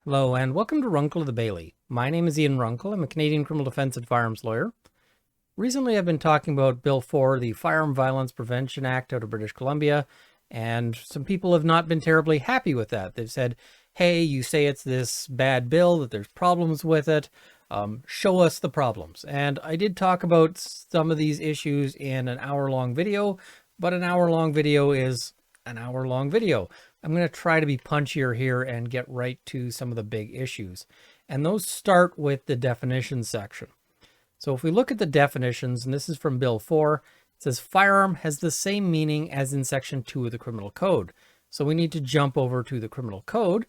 Hello and welcome to Runkle of the Bailey. My name is Ian Runkle. I'm a Canadian criminal defense and firearms lawyer. Recently I've been talking about Bill 4, the Firearm Violence Prevention Act out of British Columbia, and some people have not been terribly happy with that. They've said, hey, you say it's this bad bill, that there's problems with it. Show us the problems. And I did talk about some of these issues in an hour-long video, but an hour-long video is an hour-long video. I'm going to try to be punchier here and get right to some of the big issues. And those start with the definitions section. So if we look at the definitions, and this is from Bill 4, it says firearm has the same meaning as in Section 2 of the Criminal Code. So we need to jump over to the Criminal Code,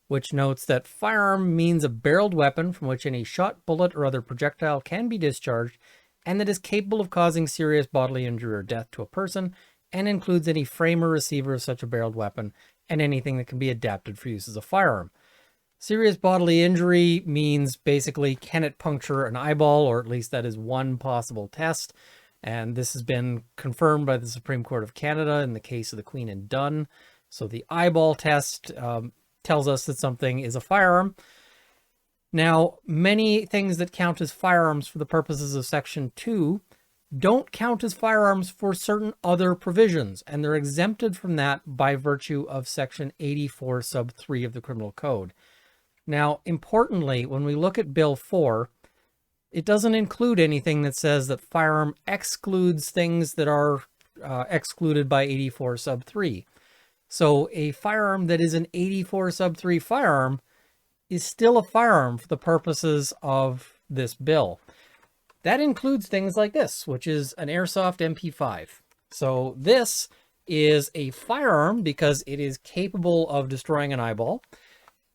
which notes that firearm means a barreled weapon from which any shot, bullet, or other projectile can be discharged, and that is capable of causing serious bodily injury or death to a person, and includes any frame or receiver of such a barreled weapon, and anything that can be adapted for use as a firearm. Serious bodily injury means basically, can it puncture an eyeball, or at least that is one possible test. And this has been confirmed by the Supreme Court of Canada in the case of the Queen and Dunn. So the eyeball test tells us that something is a firearm. Now, many things that count as firearms for the purposes of Section 2 don't count as firearms for certain other provisions, and they're exempted from that by virtue of Section 84 sub 3 of the Criminal Code. Now, importantly, when we look at Bill 4, it doesn't include anything that says that firearm excludes things that are excluded by 84 sub 3. So a firearm that is an 84 sub 3 firearm is still a firearm for the purposes of this bill. That includes things like this, which is an airsoft MP5. So this is a firearm because it is capable of destroying an eyeball,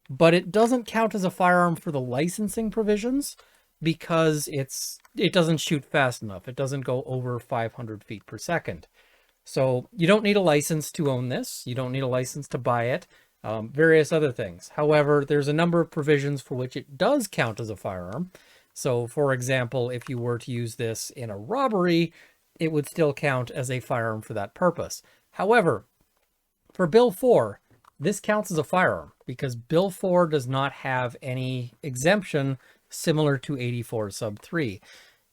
but it doesn't count as a firearm for the licensing provisions because it doesn't shoot fast enough. It doesn't go over 500 feet per second. So you don't need a license to own this. You don't need a license to buy it. Various other things. However, there's a number of provisions for which it does count as a firearm. So, for example, if you were to use this in a robbery, it would still count as a firearm for that purpose. However, for Bill 4, this counts as a firearm because Bill 4 does not have any exemption similar to 84 sub 3.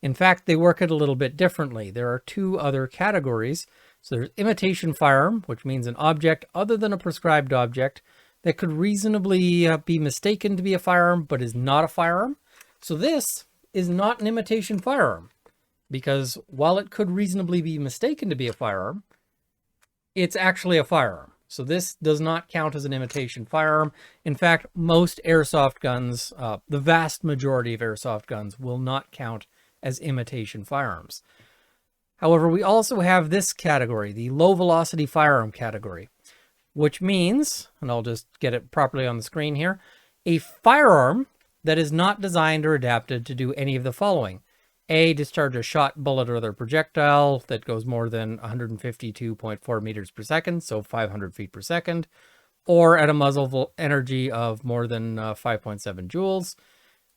In fact, they work it a little bit differently. There are two other categories. So there's imitation firearm, which means an object other than a prescribed object that could reasonably be mistaken to be a firearm but is not a firearm. So this is not an imitation firearm because while it could reasonably be mistaken to be a firearm, it's actually a firearm. So this does not count as an imitation firearm. In fact, most airsoft guns, the vast majority of airsoft guns will not count as imitation firearms. However, we also have this category, the low velocity firearm category, which means, and I'll just get it properly on the screen here, a firearm that is not designed or adapted to do any of the following. A, discharge a shot, bullet, or other projectile that goes more than 152.4 meters per second, so 500 feet per second, or at a muzzle energy of more than 5.7 joules,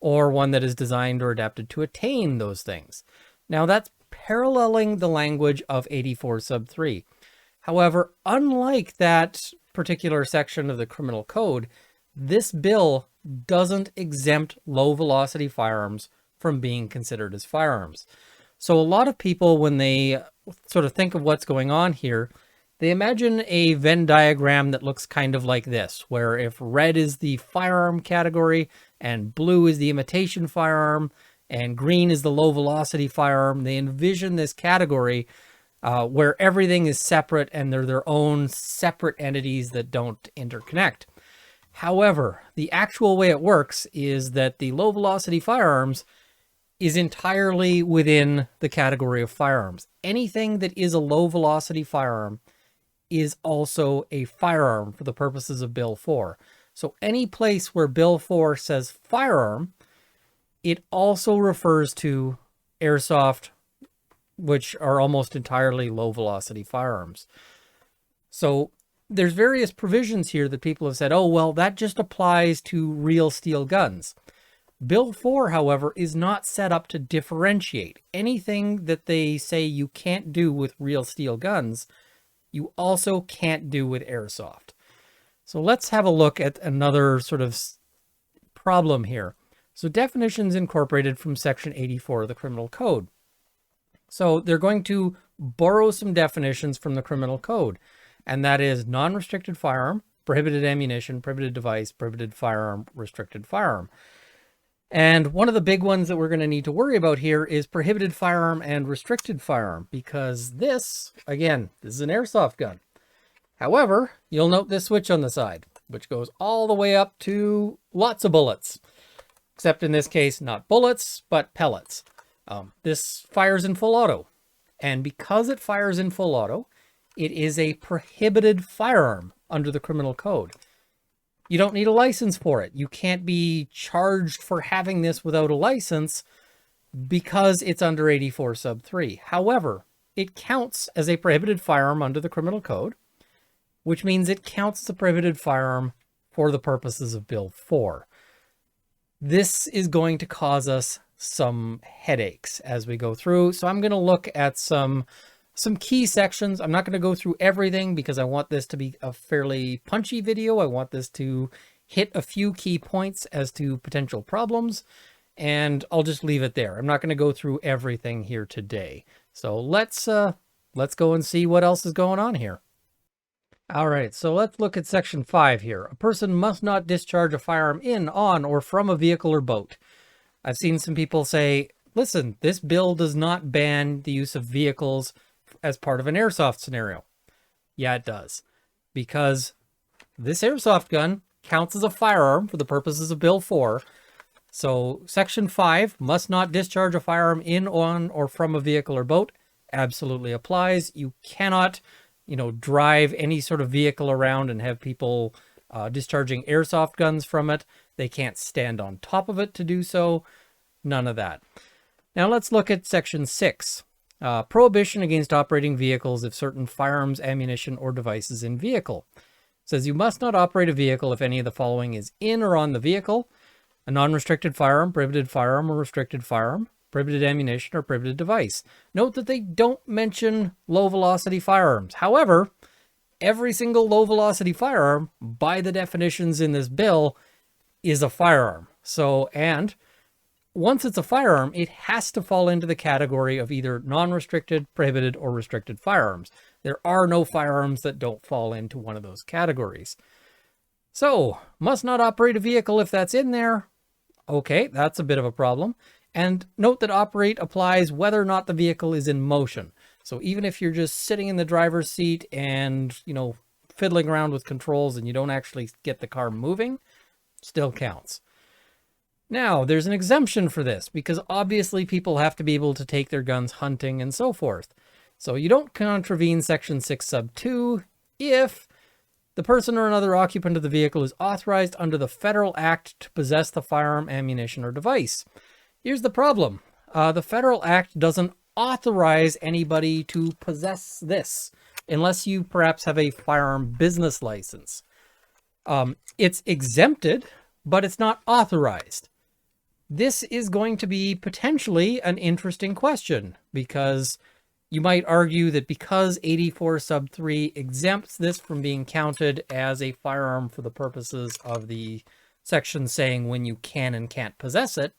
or one that is designed or adapted to attain those things. Now that's paralleling the language of 84 sub 3. However, unlike that particular section of the Criminal Code, this bill doesn't exempt low velocity firearms from being considered as firearms. So a lot of people, when they sort of think of what's going on here, they imagine a Venn diagram that looks kind of like this, where if red is the firearm category and blue is the imitation firearm and green is the low velocity firearm, they envision this category where everything is separate and they're their own separate entities that don't interconnect. However, the actual way it works is that the low velocity firearms is entirely within the category of firearms. Anything that is a low velocity firearm is also a firearm for the purposes of Bill 4. So any place where Bill 4 says firearm, it also refers to airsoft, which are almost entirely low velocity firearms. So there's various provisions here that people have said, oh, well, that just applies to real steel guns. Bill 4, however, is not set up to differentiate. Anything that they say you can't do with real steel guns, you also can't do with airsoft. So let's have a look at another sort of problem here. So definitions incorporated from Section 84 of the Criminal Code. So they're going to borrow some definitions from the Criminal Code, and that is non-restricted firearm, prohibited ammunition, prohibited device, prohibited firearm, restricted firearm. And one of the big ones that we're going to need to worry about here is prohibited firearm and restricted firearm, because this, again, this is an airsoft gun. However, you'll note this switch on the side, which goes all the way up to lots of bullets, except in this case, not bullets, but pellets. This fires in full auto. And because it fires in full auto, it is a prohibited firearm under the Criminal Code. You don't need a license for it. You can't be charged for having this without a license because it's under 84 sub 3. However, it counts as a prohibited firearm under the Criminal Code, which means it counts as a prohibited firearm for the purposes of Bill 4. This is going to cause us some headaches as we go through. So I'm going to look at some key sections. I'm not going to go through everything because I want this to be a fairly punchy video. I want this to hit a few key points as to potential problems, and I'll just leave it there. I'm not going to go through everything here today. So let's go and see what else is going on here. All right, so let's look at Section 5 here. A person must not discharge a firearm in, on, or from a vehicle or boat. I've seen some people say, listen, this bill does not ban the use of vehicles as part of an airsoft scenario. Yeah, it does. Because this airsoft gun counts as a firearm for the purposes of Bill 4. So Section 5, must not discharge a firearm in, on, or from a vehicle or boat, absolutely applies. You cannot, drive any sort of vehicle around and have people discharging airsoft guns from it. They can't stand on top of it to do so. None of that. Now let's look at Section 6. Prohibition against operating vehicles if certain firearms, ammunition, or devices in vehicle. It says you must not operate a vehicle if any of the following is in or on the vehicle: a non-restricted firearm, prohibited firearm, or restricted firearm, prohibited ammunition, or prohibited device. Note that they don't mention low-velocity firearms. However, every single low-velocity firearm, by the definitions in this bill, is a firearm. So, and once it's a firearm, it has to fall into the category of either non-restricted, prohibited, or restricted firearms. There are no firearms that don't fall into one of those categories. So, must not operate a vehicle if that's in there. Okay, that's a bit of a problem. And note that operate applies whether or not the vehicle is in motion. So even if you're just sitting in the driver's seat and, fiddling around with controls and you don't actually get the car moving, still counts. Now, there's an exemption for this because obviously people have to be able to take their guns hunting and so forth. So you don't contravene Section 6 sub 2 if the person or another occupant of the vehicle is authorized under the federal act to possess the firearm, ammunition, or device. Here's the problem. The federal act doesn't authorize anybody to possess this unless you perhaps have a firearm business license. It's exempted, but it's not authorized. This is going to be potentially an interesting question because you might argue that because 84 sub 3 exempts this from being counted as a firearm for the purposes of the section saying when you can and can't possess it,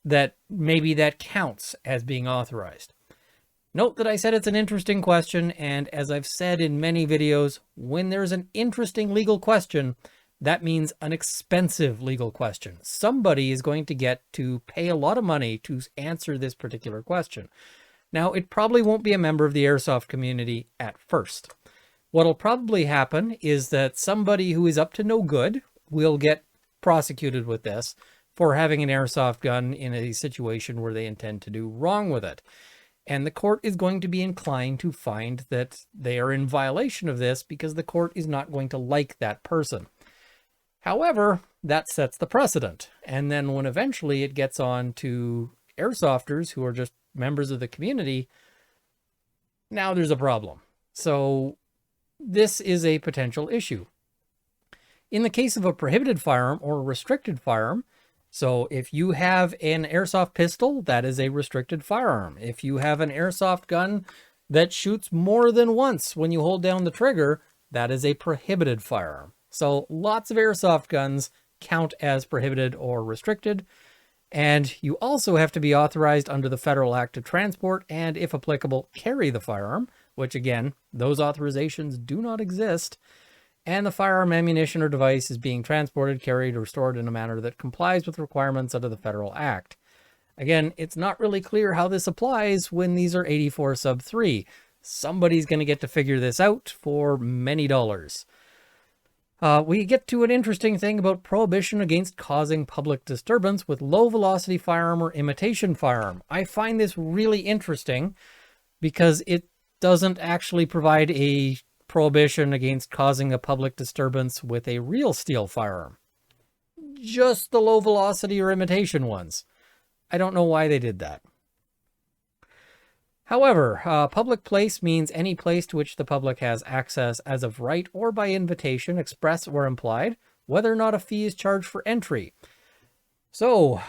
that maybe that counts as being authorized. Note that I said it's an interesting question, and as I've said in many videos, when there's an interesting legal question, that means an expensive legal question. Somebody is going to get to pay a lot of money to answer this particular question. Now, it probably won't be a member of the airsoft community at first. What'll probably happen is that somebody who is up to no good will get prosecuted with this for having an airsoft gun in a situation where they intend to do wrong with it. And the court is going to be inclined to find that they are in violation of this because the court is not going to like that person. However, that sets the precedent. And then when eventually it gets on to airsofters who are just members of the community, now there's a problem. So this is a potential issue. In the case of a prohibited firearm or a restricted firearm, so if you have an airsoft pistol, that is a restricted firearm. If you have an airsoft gun that shoots more than once when you hold down the trigger, that is a prohibited firearm. So lots of airsoft guns count as prohibited or restricted. And you also have to be authorized under the Federal Act to transport and, if applicable, carry the firearm, which again, those authorizations do not exist. And the firearm, ammunition, or device is being transported, carried, or stored in a manner that complies with requirements under the Federal Act. Again, it's not really clear how this applies when these are 84 sub 3. Somebody's going to get to figure this out for many dollars. We get to an interesting thing about prohibition against causing public disturbance with low-velocity firearm or imitation firearm. I find this really interesting because it doesn't actually provide a prohibition against causing a public disturbance with a real steel firearm. Just the low-velocity or imitation ones. I don't know why they did that. However, public place means any place to which the public has access as of right or by invitation, express or implied, whether or not a fee is charged for entry. So,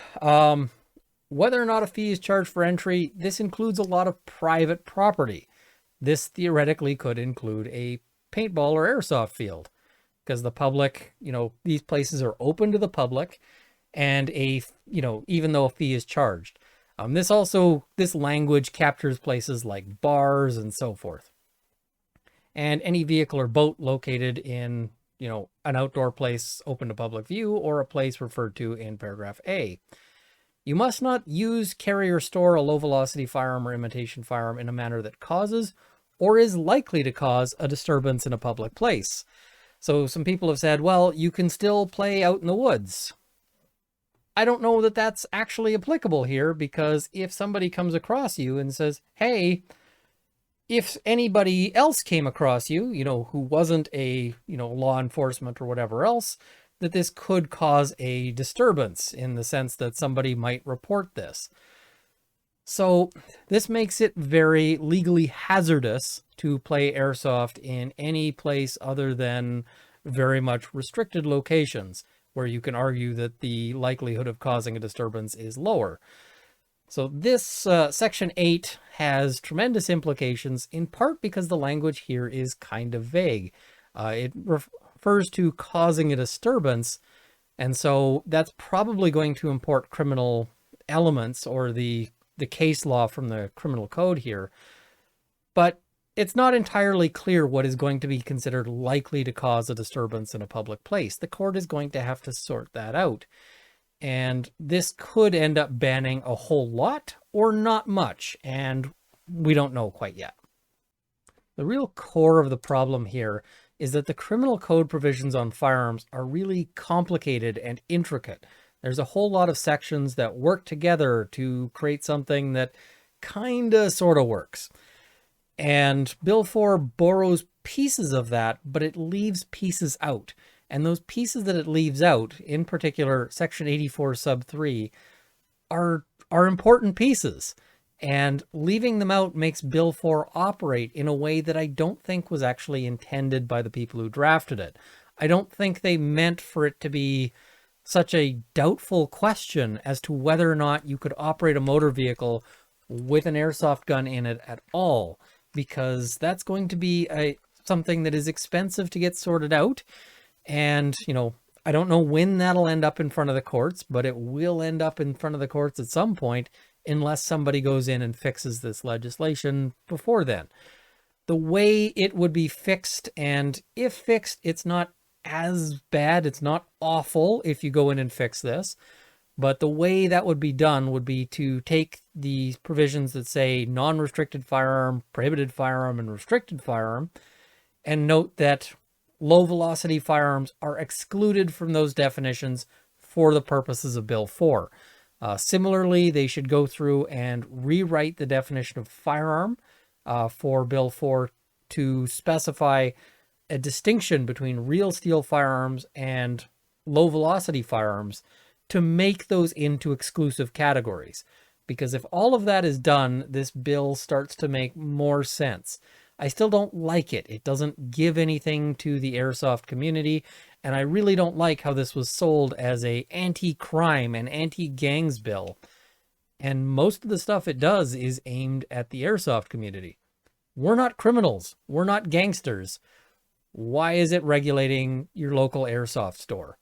whether or not a fee is charged for entry, this includes a lot of private property. This theoretically could include a paintball or airsoft field, because the public, these places are open to the public, and even though a fee is charged. This language captures places like bars and so forth. And any vehicle or boat located in, an outdoor place open to public view or a place referred to in paragraph A. You must not use, carry, or store a low-velocity firearm or imitation firearm in a manner that causes or is likely to cause a disturbance in a public place. So some people have said, well, you can still play out in the woods. I don't know that that's actually applicable here, because if somebody comes across you and says, hey, if anybody else came across you, who wasn't a, law enforcement or whatever else, that this could cause a disturbance in the sense that somebody might report this. So this makes it very legally hazardous to play airsoft in any place other than very much restricted locations, where you can argue that the likelihood of causing a disturbance is lower. So this Section 8 has tremendous implications, in part because the language here is kind of vague. It refers to causing a disturbance, and so that's probably going to import criminal elements or the case law from the criminal code here. But it's not entirely clear what is going to be considered likely to cause a disturbance in a public place. The court is going to have to sort that out. And this could end up banning a whole lot or not much, and we don't know quite yet. The real core of the problem here is that the criminal code provisions on firearms are really complicated and intricate. There's a whole lot of sections that work together to create something that kinda sorta works. And Bill 4 borrows pieces of that, but it leaves pieces out. And those pieces that it leaves out, in particular Section 84 sub 3, are important pieces. And leaving them out makes Bill 4 operate in a way that I don't think was actually intended by the people who drafted it. I don't think they meant for it to be such a doubtful question as to whether or not you could operate a motor vehicle with an airsoft gun in it at all, because that's going to be something that is expensive to get sorted out. And, I don't know when that'll end up in front of the courts, but it will end up in front of the courts at some point, unless somebody goes in and fixes this legislation before then. The way it would be fixed, and if fixed, it's not as bad, it's not awful if you go in and fix this, but the way that would be done would be to take the provisions that say non-restricted firearm, prohibited firearm, and restricted firearm, and note that low-velocity firearms are excluded from those definitions for the purposes of Bill 4. Similarly, they should go through and rewrite the definition of firearm for Bill 4 to specify a distinction between real steel firearms and low-velocity firearms to make those into exclusive categories. Because if all of that is done, this bill starts to make more sense. I still don't like it. It doesn't give anything to the airsoft community, and I really don't like how this was sold as a anti-crime and anti-gangs bill. And most of the stuff it does is aimed at the airsoft community. We're not criminals. We're not gangsters. Why is it regulating your local airsoft store?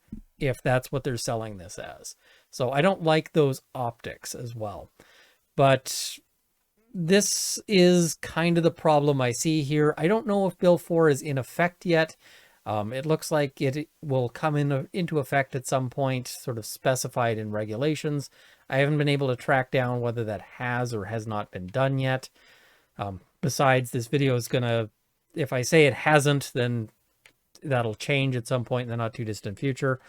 if that's what they're selling this as. So I don't like those optics as well. But this is kind of the problem I see here. I don't know if Bill 4 is in effect yet. It looks like it will come into effect at some point, sort of specified in regulations. I haven't been able to track down whether that has or has not been done yet. Besides, this video is going to, if I say it hasn't, then that'll change at some point in the not too distant future.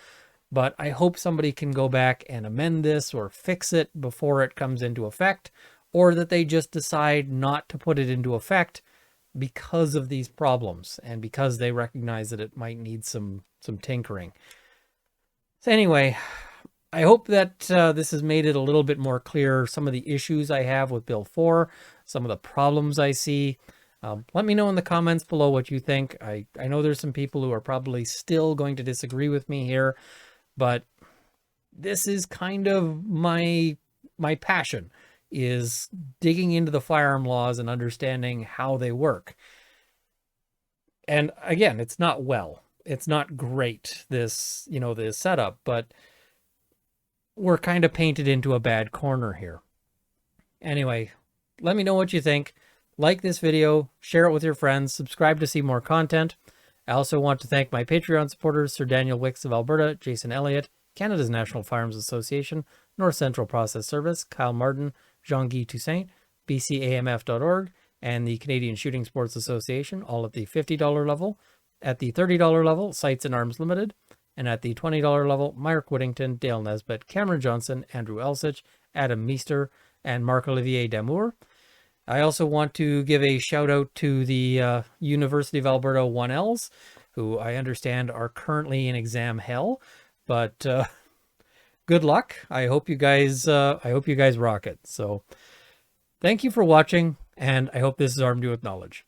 But I hope somebody can go back and amend this or fix it before it comes into effect, or that they just decide not to put it into effect because of these problems and because they recognize that it might need some tinkering. So anyway, I hope that this has made it a little bit more clear, some of the issues I have with Bill 4, some of the problems I see. Let me know in the comments below what you think. I know there's some people who are probably still going to disagree with me here, but this is kind of my passion, is digging into the firearm laws and understanding how they work. And again, it's not great, this, this setup, but we're kind of painted into a bad corner here. Anyway, let me know what you think. Like this video, share it with your friends, subscribe to see more content. I also want to thank my Patreon supporters, Sir Daniel Wicks of Alberta, Jason Elliott, Canada's National Firearms Association, North Central Process Service, Kyle Martin, Jean-Guy Toussaint, bcamf.org, and the Canadian Shooting Sports Association, all at the $50 level. At the $30 level, Sights and Arms Limited, and at the $20 level, Mark Whittington, Dale Nesbitt, Cameron Johnson, Andrew Elsich, Adam Meester, and Marc-Olivier Damour. I also want to give a shout out to the University of Alberta 1Ls, who I understand are currently in exam hell, but good luck. I hope you guys rock it. So thank you for watching, and I hope this has armed you with knowledge.